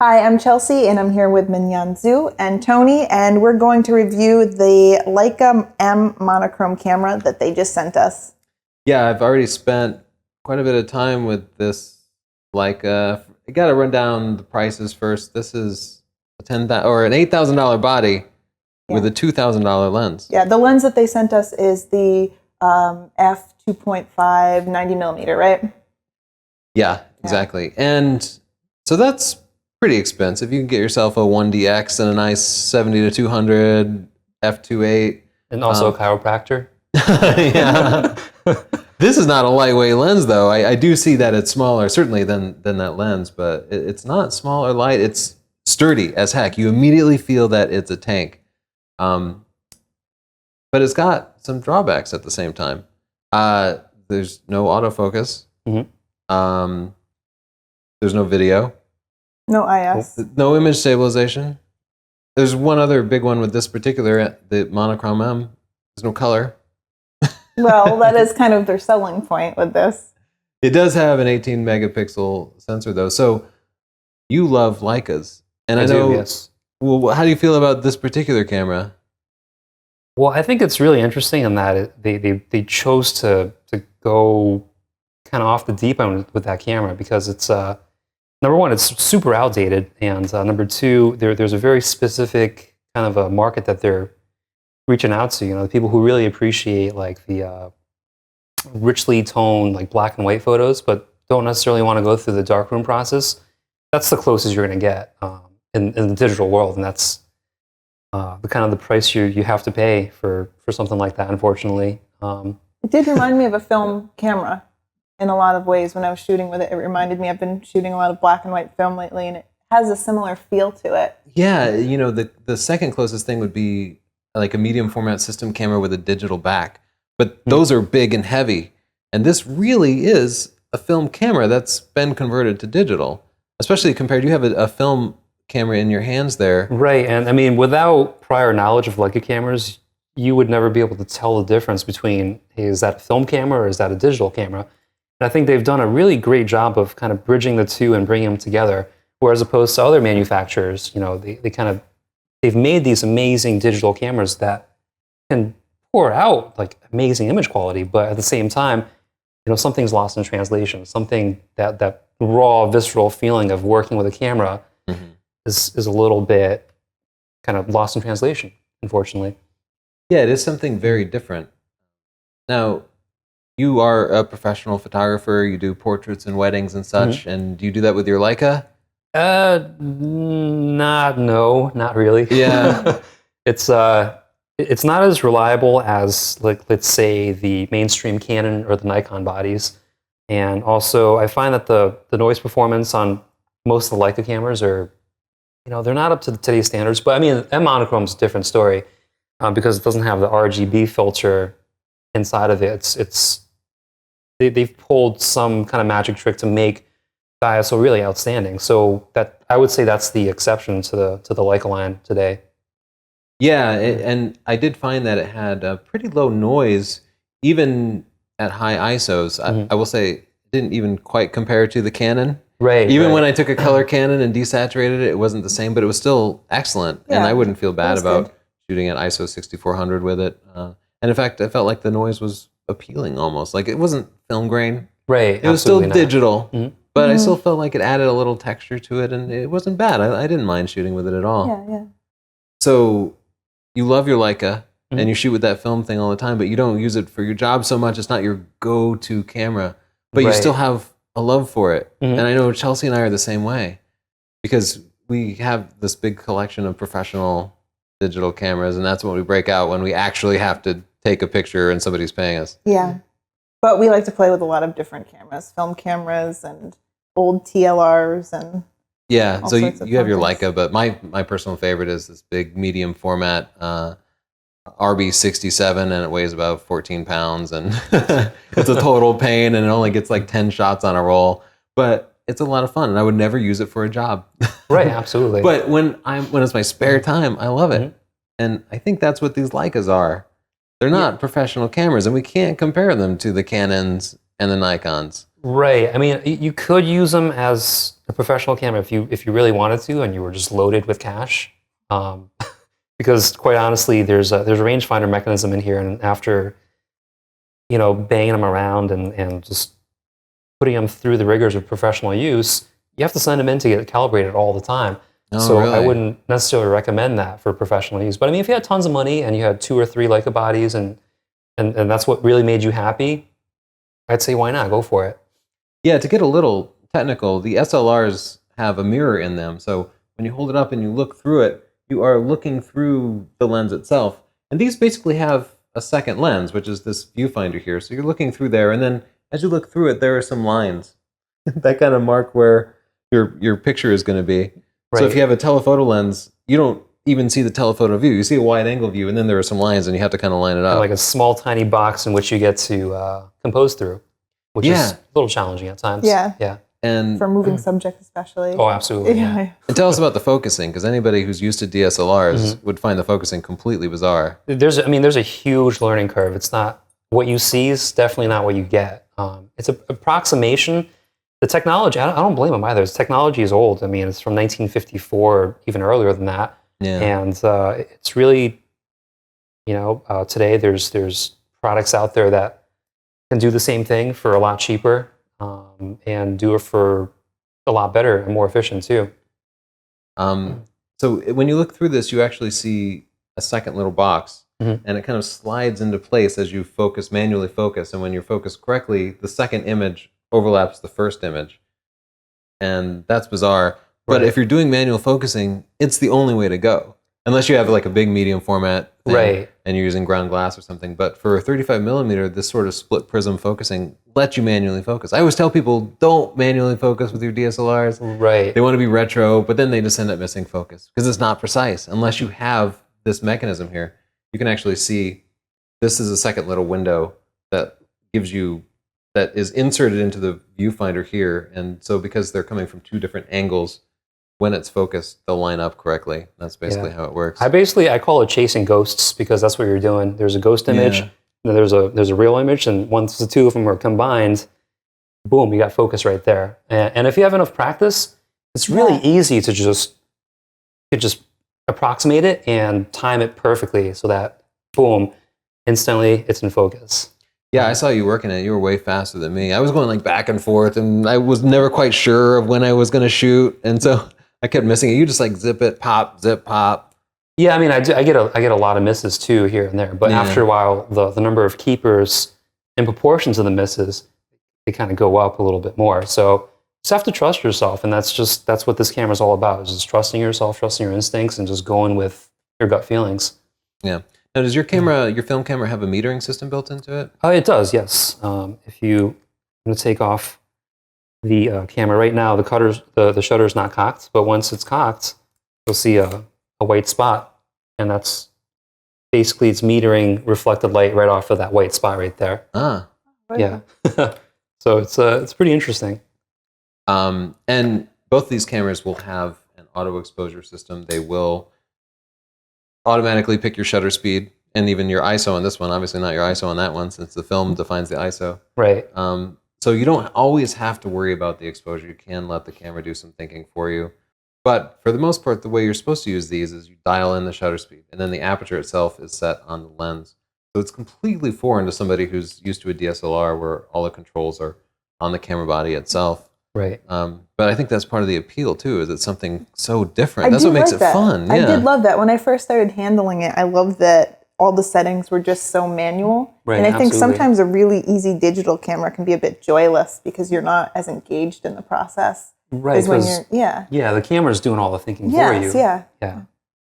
Hi, I'm Chelsea, and I'm here with Minyan Zhu and Tony, and we're going to review the Leica M Monochrom camera that they just sent us. Yeah, I've already spent quite a bit of time with this Leica. I got to run down the prices first. This is a an $8,000 body with a $2,000 lens. Yeah, the lens that they sent us is the f2.5 90 millimeter, right? Yeah, exactly. And so that's pretty expensive. You can get yourself a 1DX and a nice 70 to 200 f2.8. And also a chiropractor. Yeah. This is not a lightweight lens, though. I do see that it's smaller, certainly, than that lens, but it's not small or light. It's sturdy as heck. You immediately feel that it's a tank. But it's got some drawbacks at the same time. There's no autofocus. Mm-hmm. There's no video. No IS. No image stabilization. There's one other big one with this particular, the Monochrom M. There's no color. Well, that is kind of their selling point with this. It does have an 18 megapixel sensor, though. So you love Leicas. And I know, do, yes. Well, how do you feel about this particular camera? Well, I think it's really interesting in that they chose to go kind of off the deep end with that camera because it's number one, it's super outdated, and number two, there's a very specific kind of a market that they're reaching out to. You know, the people who really appreciate like the richly toned like black and white photos, but don't necessarily want to go through the darkroom process. That's the closest you're going to get in the digital world, and that's the kind of the price you have to pay for something like that. Unfortunately, It did remind me of a film camera in a lot of ways when I was shooting with it. It reminded me, I've been shooting a lot of black and white film lately, and it has a similar feel to it. Yeah, you know, the second closest thing would be like a medium format system camera with a digital back. But those are big and heavy. And this really is a film camera that's been converted to digital, especially compared, you have a film camera in your hands there. right? And I mean, without prior knowledge of Leica cameras, you would never be able to tell the difference between, hey, is that a film camera or is that a digital camera? And I think they've done a really great job of kind of bridging the two and bringing them together. Whereas opposed to other manufacturers, you know, they've made these amazing digital cameras that can pour out like amazing image quality, but at the same time, you know, something's lost in translation. Something that raw, visceral feeling of working with a camera is a little bit kind of lost in translation, unfortunately. Yeah, it is something very different. Now, you are a professional photographer. You do portraits and weddings and such, and do you do that with your Leica? Not really. Yeah. It's not as reliable as, like, let's say the mainstream Canon or the Nikon bodies. And also I find that the noise performance on most of the Leica cameras are, you know, they're not up to today's standards. But I mean, M Monochrom's a different story because it doesn't have the RGB filter inside of it. They've pulled some kind of magic trick to make the ISO really outstanding. So that I would say that's the exception to the Leica line today. Yeah, and I did find that it had a pretty low noise, even at high ISOs. I will say it didn't even quite compare to the Canon. Right. Even when I took a color Canon and desaturated it, it wasn't the same, but it was still excellent. Yeah, and I wouldn't feel bad about good. shooting at ISO 6400 with it. And in fact, I felt like the noise was appealing almost. Like it wasn't film grain. Right. It was still absolutely not. digital, but I still felt like it added a little texture to it, and it wasn't bad. I didn't mind shooting with it at all. Yeah. So you love your Leica, and you shoot with that film thing all the time, but you don't use it for your job so much. It's not your go-to camera, but you Right. still have a love for it. And I know Chelsea and I are the same way because we have this big collection of professional digital cameras, and that's when we break out when we actually have to take a picture and somebody's paying us. Yeah. But we like to play with a lot of different cameras, film cameras and old TLRs and Yeah, all so sorts of you have your fun things. Leica, but my personal favorite is this big medium format RB67, and it weighs about 14 pounds, and it's a total pain, and it only gets like 10 shots on a roll, but it's a lot of fun, and I would never use it for a job. Right, absolutely. But when it's my spare time, I love it, and I think that's what these Leicas are. They're not professional cameras, and we can't compare them to the Canons and the Nikons. Right. I mean, you could use them as a professional camera if you really wanted to and you were just loaded with cash. Because quite honestly, there's a rangefinder mechanism in here, and after banging them around and just putting them through the rigors of professional use, you have to send them in to get calibrated all the time. Oh, so really? I wouldn't necessarily recommend that for professional use. But I mean, if you had tons of money and you had 2 or 3 Leica bodies and that's what really made you happy, I'd say why not? Go for it. Yeah, to get a little technical, the SLRs have a mirror in them. So when you hold it up and you look through it, you are looking through the lens itself. And these basically have a second lens, which is this viewfinder here. So you're looking through there, and then as you look through it, there are some lines that kind of mark where your picture is going to be. Right. So if you have a telephoto lens, you don't even see the telephoto view. You see a wide angle view, and then there are some lines, and you have to kind of line it up. Like a small, tiny box in which you get to compose through, which is a little challenging at times. Yeah. And for moving subject especially. Oh, absolutely. Yeah. And tell us about the focusing, because anybody who's used to DSLRs would find the focusing completely bizarre. There's a huge learning curve. It's not what you see is definitely not what you get. It's an approximation. The technology, I don't blame them either. This technology is old. I mean, it's from 1954, even earlier than that. Yeah. And it's really, today there's products out there that can do the same thing for a lot cheaper. And do it for a lot better and more efficient too. So when you look through this, you actually see a second little box, and it kind of slides into place as you manually focus. And when you're focused correctly, the second image overlaps the first image. And that's bizarre. But if you're doing manual focusing, it's the only way to go. Unless you have like a big medium format thing, and you're using ground glass or something. But for a 35 millimeter, this sort of split prism focusing lets you manually focus. I always tell people, don't manually focus with your DSLRs. Right. They want to be retro, but then they just end up missing focus because it's not precise. Unless you have this mechanism here, you can actually see this is a second little window that is inserted into the viewfinder here. And so because they're coming from 2 different angles, when it's focused, they'll line up correctly. That's basically how it works. I call it chasing ghosts because that's what you're doing. There's a ghost image, and then there's a real image, and once the 2 of them are combined, boom, you got focus right there. And if you have enough practice, it's really easy to just approximate it and time it perfectly so that boom, instantly it's in focus. Yeah, I saw you working it. You were way faster than me. I was going like back and forth, and I was never quite sure of when I was going to shoot, and so I kept missing it. You just like zip it, pop, zip, pop. Yeah, I mean, I get a lot of misses too here and there, but after a while, the number of keepers in proportion to the misses, they kind of go up a little bit more. So you just have to trust yourself, and that's what this camera is all about: is just trusting yourself, trusting your instincts, and just going with your gut feelings. Yeah. Now, does your film camera, have a metering system built into it? It does, yes. If I'm going to take off the camera right now, the shutter is not cocked, but once it's cocked, you'll see a white spot, and that's basically it's metering reflected light right off of that white spot right there. Ah, yeah. So it's pretty interesting. And both these cameras will have an auto exposure system. They will automatically pick your shutter speed and even your ISO on this one. Obviously not your ISO on that one, since the film defines the ISO. Right. So you don't always have to worry about the exposure. You can let the camera do some thinking for you. But for the most part, the way you're supposed to use these is you dial in the shutter speed, and then the aperture itself is set on the lens. So it's completely foreign to somebody who's used to a DSLR where all the controls are on the camera body itself. Right. But I think that's part of the appeal too, is it's something so different. That's what makes it fun. Yeah. I did love that. When I first started handling it, I loved that all the settings were just so manual. Right, and I think absolutely. sometimes a really easy digital camera can be a bit joyless because you're not as engaged in the process. Right. When you're, yeah, the camera's doing all the thinking for you. Yeah.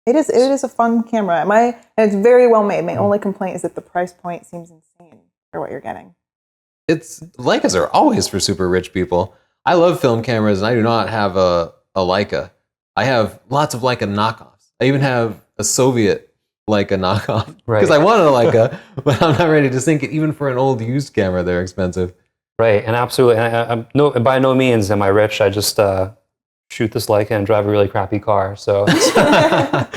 It is a fun camera. And it's very well made. My only complaint is that the price point seems insane for what you're getting. Leicas are always for super rich people. I love film cameras, and I do not have a Leica. I have lots of Leica knockoffs. I even have a Soviet Leica knockoff because I wanted a Leica, but I'm not ready to sink it. Even for an old used camera, they're expensive. Right, and absolutely. I'm by no means am I rich. I just shoot this Leica and drive a really crappy car. So yeah,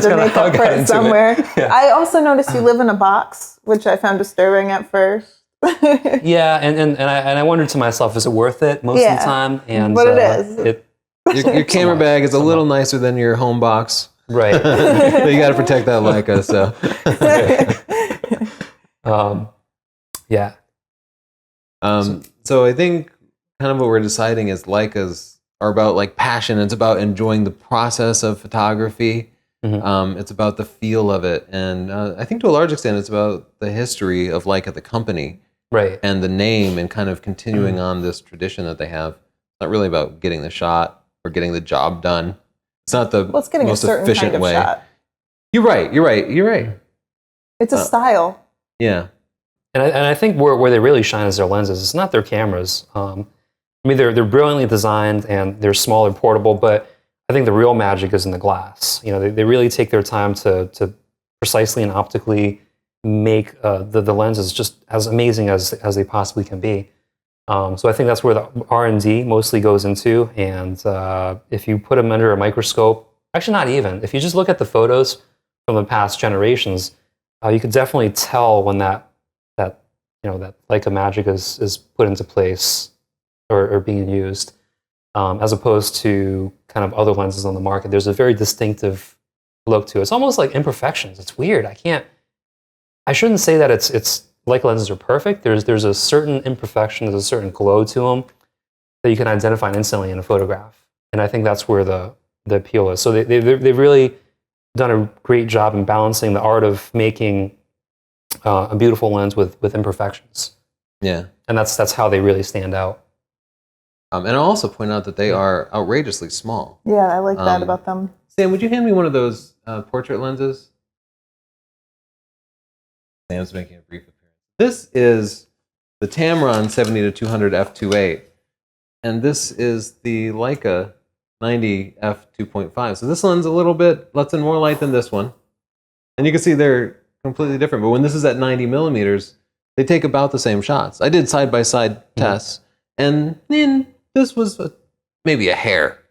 to make up for it somewhere. Yeah. I also noticed you live in a box, which I found disturbing at first. Yeah, and I wondered to myself, is it worth it most of the time? And but it is. Your camera bag is a little nicer than your home box. Right. You got to protect that Leica. So, yeah. So I think kind of what we're deciding is Leicas are about like passion. It's about enjoying the process of photography. It's about the feel of it, and I think to a large extent, it's about the history of Leica, the company, Right. and the name, and kind of continuing on this tradition that they have. It's not really about getting the shot or getting the job done. It's not the Well, it's getting most a certain efficient kind of way. shot. You're right. It's a style. Yeah. And I think where they really shine is their lenses. It's not their cameras. I mean, they're brilliantly designed and they're small and portable, but I think the real magic is in the glass. You know, they really take their time to precisely and optically make the lenses just as amazing as they possibly can be. So I think that's where the R&D mostly goes into. And if you put them under a microscope, actually not even, if you just look at the photos from the past generations, you could definitely tell when that Leica magic is put into place or being used, as opposed to kind of other lenses on the market. There's a very distinctive look to it. It's almost like imperfections. It's weird. I shouldn't say that it's Leica lenses are perfect. There's a certain imperfection, there's a certain glow to them that you can identify instantly in a photograph. And I think that's where the appeal is. So they've really done a great job in balancing the art of making a beautiful lens with imperfections. Yeah. And that's how they really stand out. And I'll also point out that they are outrageously small. Yeah, I like that about them. Sam, would you hand me one of those portrait lenses? Sam's making a brief appearance. This is the Tamron 70-200 f2.8, and this is the Leica 90 f2.5. So this lens a little bit lets in more light than this one, and you can see they're completely different. But when this is at 90 millimeters, they take about the same shots. I did side-by-side tests, and then this was maybe a hair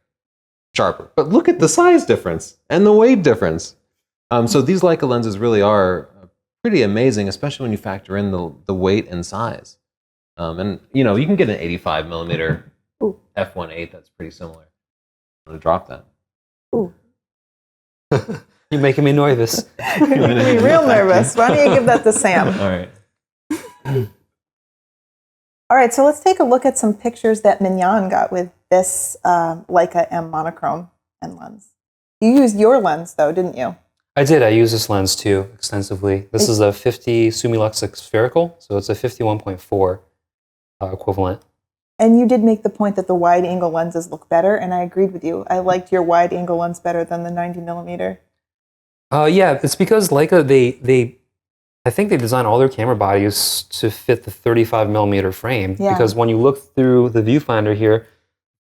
sharper. But look at the size difference and the weight difference. So these Leica lenses really are pretty amazing, especially when you factor in the weight and size. And you know, you can get an 85 millimeter f1.8 that's pretty similar. I'm gonna drop that. Ooh. You're making me nervous. You're making me real nervous. Why don't you give that to Sam? All right. All right, so let's take a look at some pictures that Minyan got with this Leica M Monochrom and lens. You used your lens, though, didn't you? I did. I use this lens, too, extensively. This is a 50 Summilux spherical, so it's a 51.4 equivalent. And you did make the point that the wide-angle lenses look better, and I agreed with you. I liked your wide-angle lens better than the 90 millimeter. Yeah, it's because Leica, I think they design all their camera bodies to fit the 35 millimeter frame. Yeah. Because when you look through the viewfinder here,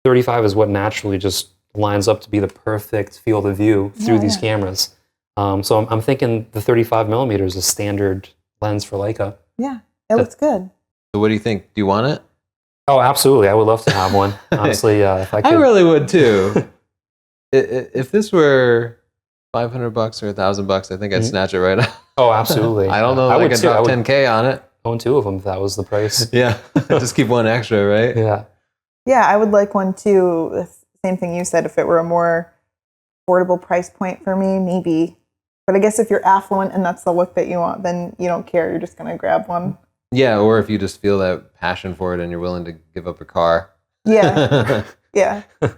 35 is what naturally just lines up to be the perfect field of view through these cameras. So I'm thinking the 35 millimeter is a standard lens for Leica. Yeah, it looks good. So what do you think? Do you want it? Oh, absolutely. I would love to have one. Honestly, if I could. I really would too. If this were $500 or $1,000, I think I'd snatch it right out. Oh, absolutely. I don't know if I could drop 10K on it. Own 2 of them if that was the price. Yeah, just keep one extra, right? Yeah. Yeah, I would like one too. The same thing you said. If it were a more affordable price point for me, maybe. But I guess if you're affluent and that's the look that you want, then you don't care. You're just going to grab one. Yeah, or if you just feel that passion for it and you're willing to give up a car. Yeah, yeah. But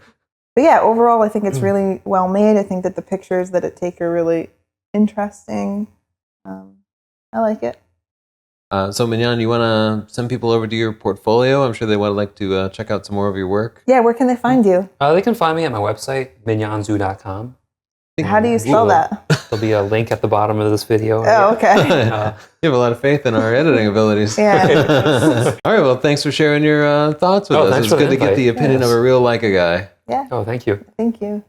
yeah, overall, I think it's really well made. I think that the pictures that it take are really interesting. I like it. So Minyan, you want to send people over to your portfolio? I'm sure they would like to check out some more of your work. Yeah, where can they find you? They can find me at my website, minyanzhu.com. How do you spell that? There'll be a link at the bottom of this video. Oh, okay. You have a lot of faith in our editing abilities. Yeah. All right, well, thanks for sharing your thoughts with us. Thanks It's for the good to get invite. the opinion of a real Leica guy. Yeah. Oh, thank you. Thank you.